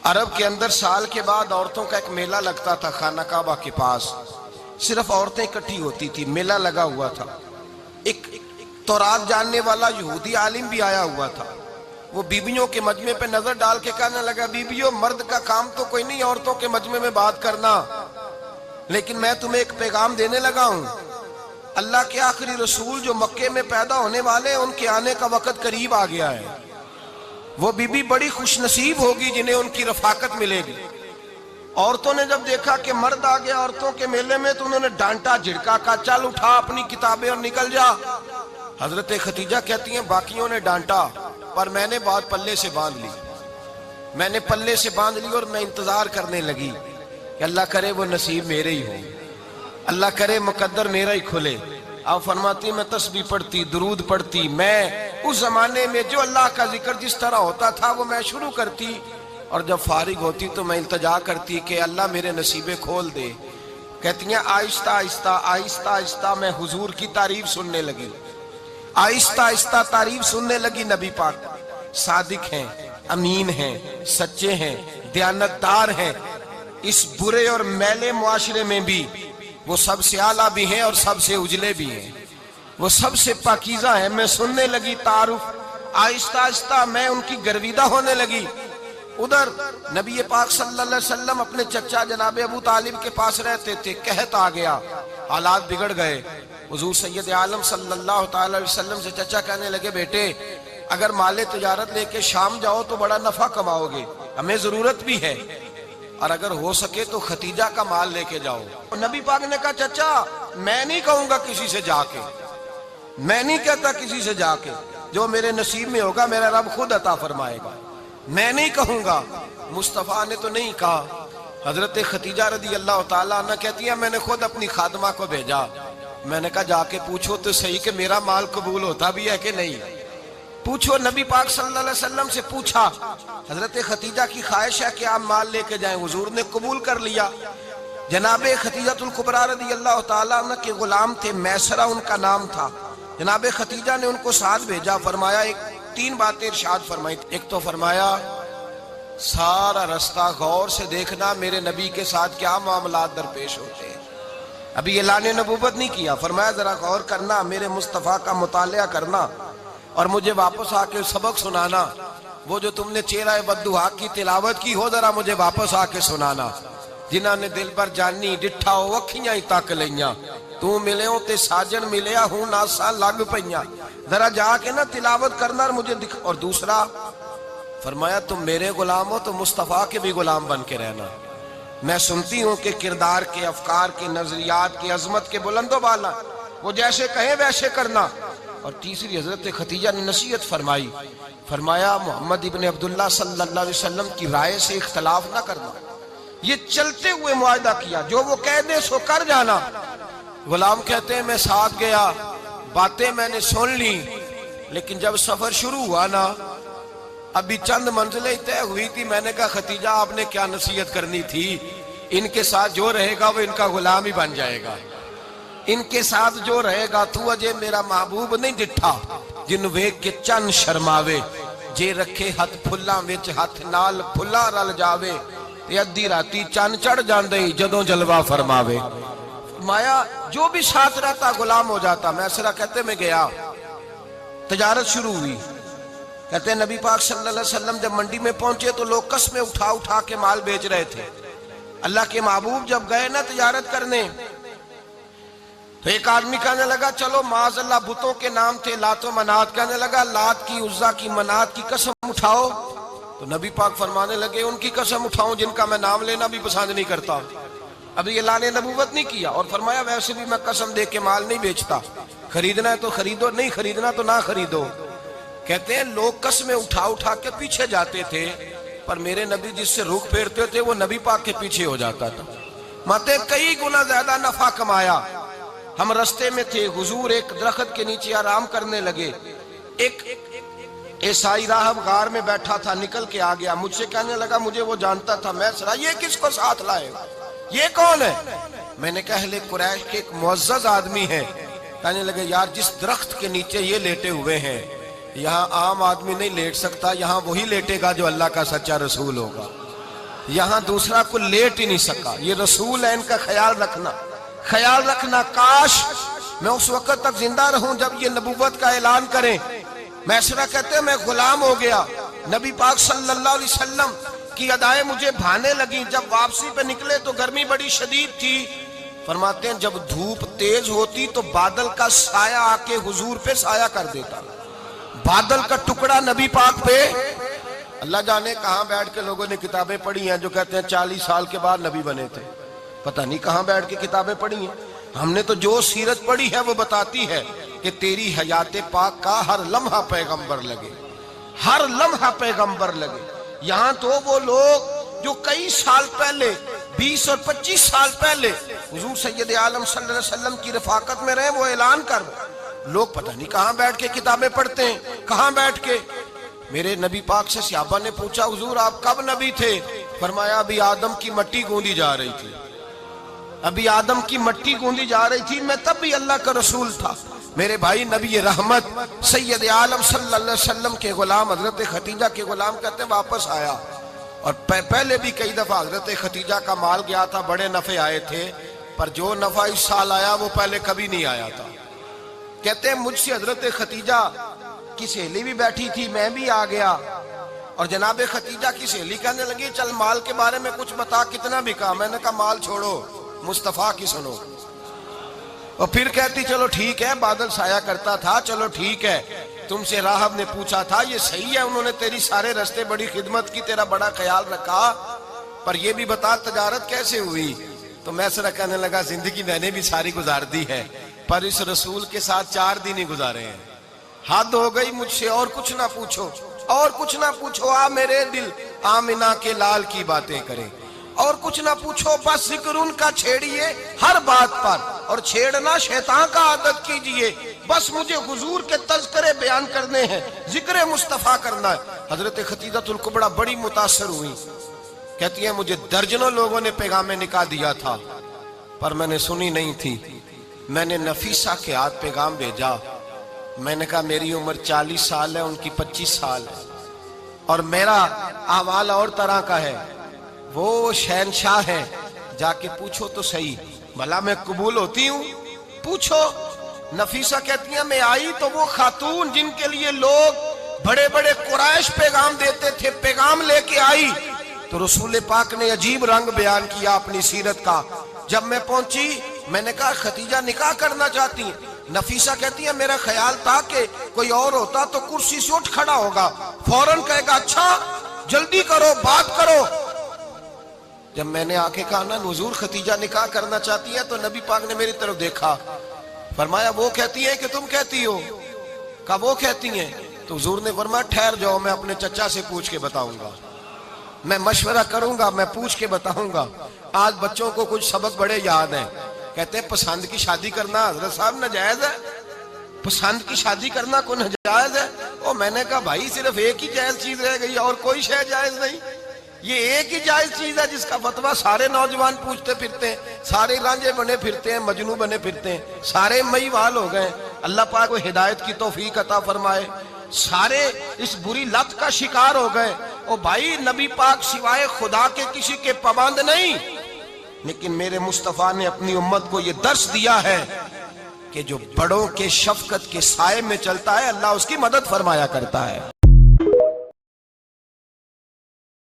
عرب کے اندر سال کے بعد عورتوں کا ایک میلہ لگتا تھا خانہ کعبہ کے پاس. صرف عورتیں اکٹھی ہوتی تھی, میلہ لگا ہوا تھا. ایک تورات جاننے والا یہودی عالم بھی آیا ہوا تھا. وہ بیویوں کے مجمع پہ نظر ڈال کے کہنے لگا, بیویوں مرد کا کام تو کوئی نہیں عورتوں کے مجمع میں بات کرنا, لیکن میں تمہیں ایک پیغام دینے لگا ہوں. اللہ کے آخری رسول جو مکے میں پیدا ہونے والے ہیں, ان کے آنے کا وقت قریب آ گیا ہے. وہ بیوی بڑی خوش نصیب ہوگی جنہیں ان کی رفاقت ملے گی. عورتوں نے جب دیکھا کہ مرد آ گیا عورتوں کے میلے میں تو انہوں نے ڈانٹا جھڑکا, کہا چل اٹھا اپنی کتابیں اور نکل جا. حضرت خدیجہ کہتی ہیں باقیوں نے ڈانٹا پر میں نے بات پلے سے باندھ لی. میں نے پلے سے باندھ لی اور میں انتظار کرنے لگی کہ اللہ کرے وہ نصیب میرے ہی ہو, اللہ کرے مقدر میرا ہی کھلے. آپ فرماتی میں تسبیح پڑھتی, درود پڑھتی. میں اس زمانے میں جو اللہ کا ذکر جس طرح ہوتا تھا وہ میں شروع کرتی, اور جب فارغ ہوتی تو میں التجا کرتی کہ اللہ میرے نصیبیں کھول دے. کہتی ہیں آہستہ آہستہ آہستہ آہستہ میں حضور کی تعریف سننے لگی. آہستہ آہستہ تعریف سننے لگی. نبی پاک صادق ہیں, امین ہیں, سچے ہیں, دیانتدار ہیں. اس برے اور میلے معاشرے میں بھی وہ سب سے اعلیٰ بھی ہیں اور سب سے اجلے بھی ہیں, وہ سب سے پاکیزہ ہیں. میں سننے لگی تعارف. آہستہ آہستہ میں ان کی گرویدہ ہونے لگی. ادھر نبی پاک صلی اللہ علیہ وسلم اپنے چچا جناب ابو طالب کے پاس رہتے تھے. قحط آ گیا, حالات بگڑ گئے. حضور سید عالم صلی اللہ تعالی علیہ وسلم سے چچا کہنے لگے, بیٹے اگر مال تجارت لے کے شام جاؤ تو بڑا نفع کماؤ گے, ہمیں ضرورت بھی ہے, اور اگر ہو سکے تو ختیجہ کا مال لے کے جاؤ. نبی پاک نے کہا چچا میں نہیں کہوں گا کسی سے جا کے, میں نہیں کہتا کسی سے جا کے, جو میرے نصیب میں ہوگا میرا رب خود عطا فرمائے گا, میں نہیں کہوں گا. مصطفیٰ نے تو نہیں کہا. حضرت خدیجہ رضی اللہ تعالیٰ عنہ کہتی ہیں میں نے خود اپنی خادمہ کو بھیجا. میں نے کہا جا کے پوچھو تو صحیح کہ میرا مال قبول ہوتا بھی ہے کہ نہیں, پوچھو. نبی پاک صلی اللہ علیہ وسلم سے پوچھا. حضرت خدیجہ کی خواہش ہے کہ آپ مال لے کے جائیں. حضور نے قبول کر لیا. جناب خدیجہ الکبریٰ رضی اللہ تعالیٰ عنہ کے غلام تھے, میسرہ ان کا نام تھا. جناب خدیجہ نے ان کو ساتھ بھیجا. فرمایا ایک 3 باتیں ارشاد فرمائی. ایک تو فرمایا سارا رستہ غور سے دیکھنا میرے نبی کے ساتھ کیا معاملات درپیش ہوتے ہیں. ابھی اعلان نبوت نہیں کیا. فرمایا ذرا غور کرنا, میرے مصطفیٰ کا مطالعہ کرنا اور مجھے واپس آ کے سبق سنانا. وہ جو تم نے چہرہ بددعا کی تلاوت کی ہو ذرا مجھے واپس آ کے سنانا. جنہاں نے دل پر جانی ڈٹھا ہو اکھیاں ہی تک لیاں, تو ملے ہو تے ساجن ملیا ہوں ناسا لگ پئیاں. ذرا جا کے نا تلاوت کرنا اور مجھے دکھ. اور دوسرا فرمایا تم میرے غلام ہو تو مصطفیٰ کے بھی غلام بن کے رہنا. میں سنتی ہوں کہ کردار کے, افکار کے, نظریات کے, عظمت کے بلند و بالا, وہ جیسے کہیں ویسے کرنا. اور تیسری حضرت خدیجہ نے نصیحت فرمائی. فرمایا محمد ابن عبداللہ صلی اللہ علیہ وسلم کی رائے سے اختلاف نہ کرنا. یہ چلتے ہوئے معاہدہ کیا, جو وہ کہہ دے سو کر جانا. غلام کہتے ہیں میں ساتھ گیا, باتیں میں نے سن لی, لیکن جب سفر شروع ہوا نا ابھی چند منزلیں طے ہوئی تھی. میں نے کہا خدیجہ آپ نے کیا نصیحت کرنی تھی, ان کے ساتھ جو رہے گا وہ ان کا غلام ہی بن جائے گا. ان کے ساتھ جو رہے گا تو اجے میرا محبوب نہیں ڈٹھا جن ویکھ کے چن شرماوے, جے رکھے ہاتھ پھلاں وچ ہاتھ نال پھلاں رل جاوے, تے ادھی راتی چن چڑھ جاندے جدوں جلوہ فرماوے. فرمایا جو بھی ساتھ رہتا غلام ہو جاتا. میسرہ کہتے میں گیا, تجارت شروع ہوئی. کہتے ہیں نبی پاک صلی اللہ علیہ وسلم جب منڈی میں پہنچے تو لوگ قسمیں اٹھا اٹھا کے مال بیچ رہے تھے. اللہ کے محبوب جب گئے نا تجارت کرنے تو ایک آدمی کہنے لگا چلو معاذ اللہ بتوں کے نام تھے لات و منات, کہنے لگا لات کی, عزا کی, منات کی قسم اٹھاؤ. تو نبی پاک فرمانے لگے ان کی قسم اٹھاؤں جن کا میں نام لینا بھی پسند نہیں کرتا. ابھی اعلان نبوت نہیں کیا. اور فرمایا ویسے بھی میں قسم دے کے مال نہیں بیچتا, خریدنا ہے تو خریدو, نہیں خریدنا تو نہ خریدو. کہتے ہیں لوگ قسمیں اٹھا اٹھا کے پیچھے جاتے تھے, پر میرے نبی جس سے رخ پھیرتے تھے وہ نبی پاک کے پیچھے ہو جاتا تھا. ماتے کئی گنا زیادہ نفع کمایا. ہم رستے میں تھے, حضور ایک درخت کے نیچے آرام کرنے لگے. ایک عیسائی راہب غار میں بیٹھا تھا, نکل کے آ گیا. مجھ سے کہنے لگا مجھے وہ جانتا تھا. میں سرا یہ کس کو ساتھ لائے, یہ کون ہے؟ میں نے کہا اہل قریش کے ایک معزز آدمی ہے. کہنے لگے یار جس درخت کے نیچے یہ لیٹے ہوئے ہیں یہاں عام آدمی نہیں لیٹ سکتا, یہاں وہی لیٹے گا جو اللہ کا سچا رسول ہوگا. یہاں دوسرا کو لیٹ ہی نہیں سکا. یہ رسول ہے، ان کا خیال رکھنا. کاش میں اس وقت تک زندہ رہوں جب یہ نبوت کا اعلان کریں. میسرہ کہتے ہیں میں غلام ہو گیا. نبی پاک صلی اللہ علیہ وسلم کی ادائیں مجھے بھانے لگیں. جب واپسی پہ نکلے تو گرمی بڑی شدید تھی. فرماتے ہیں جب دھوپ تیز ہوتی تو بادل کا سایہ آ کے حضور پہ سایہ کر دیتا. بادل کا ٹکڑا نبی پاک پہ. اللہ جانے کہاں بیٹھ کے لوگوں نے کتابیں پڑھی ہیں جو کہتے ہیں 40 سال کے بعد نبی بنے تھے. پتہ نہیں کہاں بیٹھ کے کتابیں پڑھی ہیں. ہم نے تو جو سیرت پڑھی ہے وہ بتاتی ہے کہ تیری حیات پاک کا ہر لمحہ پیغمبر لگے، ہر لمحہ پیغمبر لگے. یہاں تو وہ لوگ جو کئی سال پہلے 20 اور 25 سال پہلے حضور سید عالم صلی اللہ علیہ وسلم کی رفاقت میں رہے، وہ اعلان کر لوگ پتہ نہیں کہاں بیٹھ کے کتابیں پڑھتے ہیں، کہاں بیٹھ کے. میرے نبی پاک سے صحابہ نے پوچھا حضور آپ کب نبی تھے؟ فرمایا ابھی آدم کی مٹی گوندی جا رہی تھی، ابھی آدم کی مٹی گوندی جا رہی تھی، میں تب بھی اللہ کا رسول تھا. میرے بھائی نبی رحمت سید عالم صلی اللہ علیہ وسلم کے غلام حضرت خدیجہ کے غلام کہتے ہیں واپس آیا. اور پہلے بھی کئی دفعہ حضرت خدیجہ کا مال گیا تھا، بڑے نفع آئے تھے، پر جو نفع اس سال آیا وہ پہلے کبھی نہیں آیا تھا. کہتے ہیں مجھ سے حضرت خدیجہ کی سہیلی بھی بیٹھی تھی، میں بھی آ گیا. اور جناب خدیجہ کی سہیلی کہنے لگی چل مال کے بارے میں کچھ بتا، کتنا بکا؟ میں نے کہا مال چھوڑو، مصطفیٰ کی سنو. اور پھر کہتی چلو ٹھیک ہے، بادل سایہ کرتا تھا، چلو ٹھیک ہے. تم سے راہب نے پوچھا تھا یہ صحیح ہے، انہوں نے تیری سارے رستے بڑی خدمت کی، تیرا بڑا خیال رکھا، پر یہ بھی بتا تجارت کیسے ہوئی؟ تو میں سرا کہنے لگا زندگی میں نے بھی ساری گزار دی ہے، پر اس رسول کے ساتھ 4 دن ہی گزارے ہیں. حد ہو گئی مجھ سے، اور کچھ نہ پوچھو، اور کچھ نہ پوچھو. آ میرے دل آمنہ کے لال کی باتیں کریں، اور کچھ نہ پوچھو، بس ذکر ان کا چھیڑیے ہر بات پر، اور چھیڑنا شیطان کا عادت کیجئے. بس مجھے حضور کے تذکرے بیان کرنے ہیں، ذکر مصطفیٰ کرنا ہے. حضرت خدیجہ الکبریٰ بڑی متاثر ہوئی. کہتی ہیں مجھے درجنوں لوگوں نے پیغام نکاح دیا تھا، پر میں نے سنی نہیں تھی. میں نے نفیسہ کے ہاتھ پیغام بھیجا. میں نے کہا میری عمر 40 سال ہے، ان کی 25 سال ہے، اور میرا اعمال اور طرح کا ہے. وہ شہنشاہ ہے، جا کے پوچھو تو صحیح، بھلا میں قبول ہوتی ہوں؟ پوچھو. نفیسہ کہتی ہیں میں آئی تو وہ خاتون جن کے لیے لوگ بڑے بڑے قریش پیغام دیتے تھے، پیغام لے کے آئی. تو رسول پاک نے عجیب رنگ بیان کیا اپنی سیرت کا. جب میں پہنچی میں نے کہا خدیجہ نکاح کرنا چاہتی ہیں؟ نفیسہ کہتی ہے میرا خیال تھا کہ کوئی اور ہوتا تو کرسی سے اٹھ کھڑا ہوگا، فوراً کہے گا اچھا جلدی کرو بات کرو. جب میں نے آ کے کہا نا حضور خدیجہ نکاح کرنا چاہتی ہے، تو نبی پاک نے میری طرف دیکھا، فرمایا وہ کہتی ہے کہ تم کہتی ہو؟ کہا وہ کہتی ہیں. تو حضور نے فرمایا ٹھہر جاؤ، میں اپنے چچا سے پوچھ کے بتاؤں گا، میں مشورہ کروں گا، میں پوچھ کے بتاؤں گا. آج بچوں کو کچھ سبق بڑے یاد ہیں. کہتے ہیں پسند کی شادی کرنا حضرت صاحب ناجائز ہے؟ پسند کی شادی کرنا کو ناجائز ہے؟ اور میں نے کہا بھائی صرف ایک ہی جائز چیز رہ گئی اور کوئی شے جائز نہیں. یہ ایک ہی جائز چیز ہے جس کا فتویٰ سارے نوجوان پوچھتے پھرتے ہیں، سارے رانجے بنے پھرتے ہیں، مجنوں بنے پھرتے ہیں، سارے مئی وال ہو گئے. اللہ پاک کو ہدایت کی توفیق عطا فرمائے. سارے اس بری لت کا شکار ہو گئے. اور بھائی نبی پاک سوائے خدا کے کسی کے پابند نہیں، لیکن میرے مصطفیٰ نے اپنی امت کو یہ درس دیا ہے کہ جو بڑوں کے شفقت کے سائے میں چلتا ہے اللہ اس کی مدد فرمایا کرتا ہے.